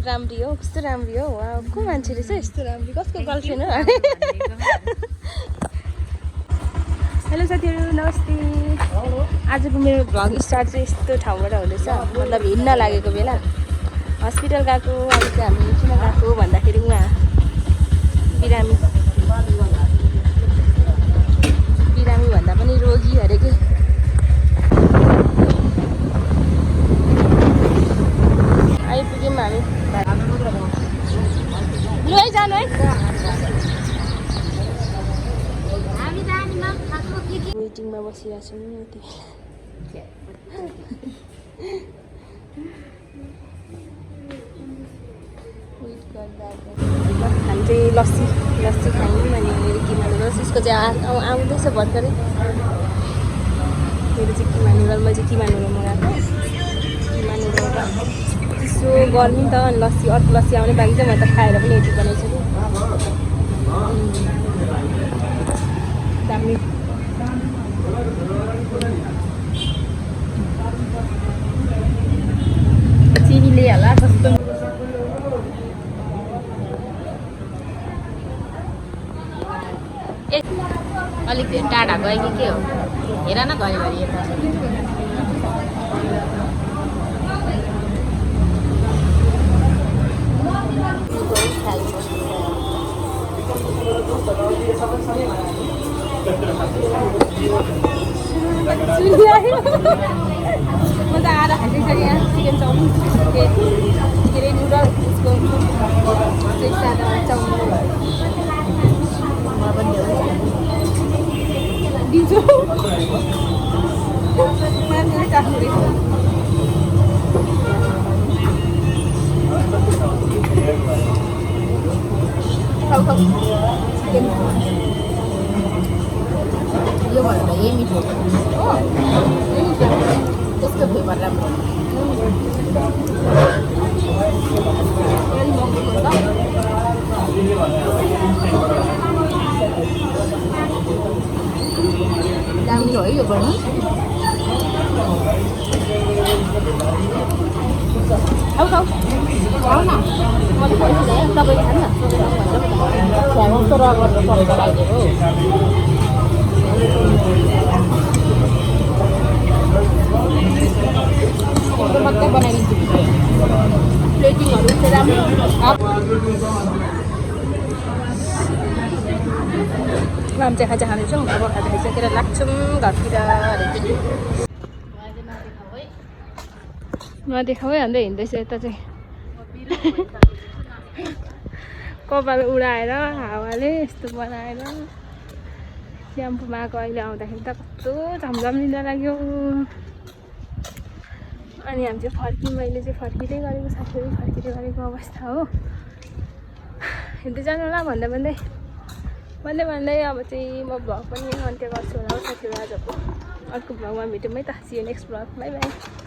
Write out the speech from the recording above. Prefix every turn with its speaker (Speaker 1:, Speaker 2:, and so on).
Speaker 1: राम्री हो कस्तो राम्री हो को मान्छे रहेछ यस्तो राम्री कसको गर्लफ्रेन्ड हो हेलो साथीहरू नमस्ते आजको मेरो भ्लग स्टार्ट चाहिँ यस्तो ठाउँबाट हुँदैछ मतलब हिँड्न लागेको बेला हस्पिटल गएको अनि चाहिँ हामी किन गएको भन्दाखेरि उहाँ बिरामी भन्दा पनि रोगी अरे के आइपुग्यौँ हामी लु है जानु है वेटिङमा बसिरहेको छु नि यति हामी चाहिँ लस्सी खायौँ अनि मेरो किमा नुडल्स उसको चाहिँ आउँदैछ भर्खरै मेरो चाहिँ किमा नुडल मैले चाहिँ किमा नुडल मगाएको किमा नुडल र चिसो गर्मी नि त अनि लस्सी अर्को लस्सी आउने बाँकी चाहिँ म त खाएर पनि यति बनाइसकेँ दामी चिनीले होला कस्तो
Speaker 2: अलिक टाढा गयो कि के हो हेर न घरिघरि यता
Speaker 1: म त आधा खाइसकेँ यहाँ चिकन चाउमिन के अरे नुडल उसको सादा चाउमिन दिन्छु मान्छेले चाख्नु रहेछ चिकन
Speaker 2: यो भनेर यही मिठो हो त्यसको फ्लेभर राम्रो दामी हो है यो पनि
Speaker 1: खाऊ न
Speaker 2: मैले पैसा ल्याएँ तपाईँ खानु न कस्तो रगत परेको आइदिएको मात्रै बनाइदिन्छु
Speaker 1: प्लेटिङहरू चाहिँ राम्रो हामी चाहिँ खाजा खाँदैछौँ अब खाजा खाइसकेर लाग्छौँ घरतिर नदेखाऊ है भन्दै हिँड्दैछ यता चाहिँ कपाल उडाएर हावाले यस्तो बनाएर स्याम्पूमा आएको अहिले आउँदाखेरि त कस्तो झमझमिलो लाग्यो अनि हामी चाहिँ फर्क्यौँ मैले चाहिँ फर्किँदै गरेको साथीहरू फर्किँदै गरेको अवस्था हो हिँड्दै जानु होला भन्दै अब चाहिँ म भ्लग पनि अन्त्य गर्छु होला हो साथीहरू आजको अर्को भ्लगमा भेटौँ है त see you next vlog bye by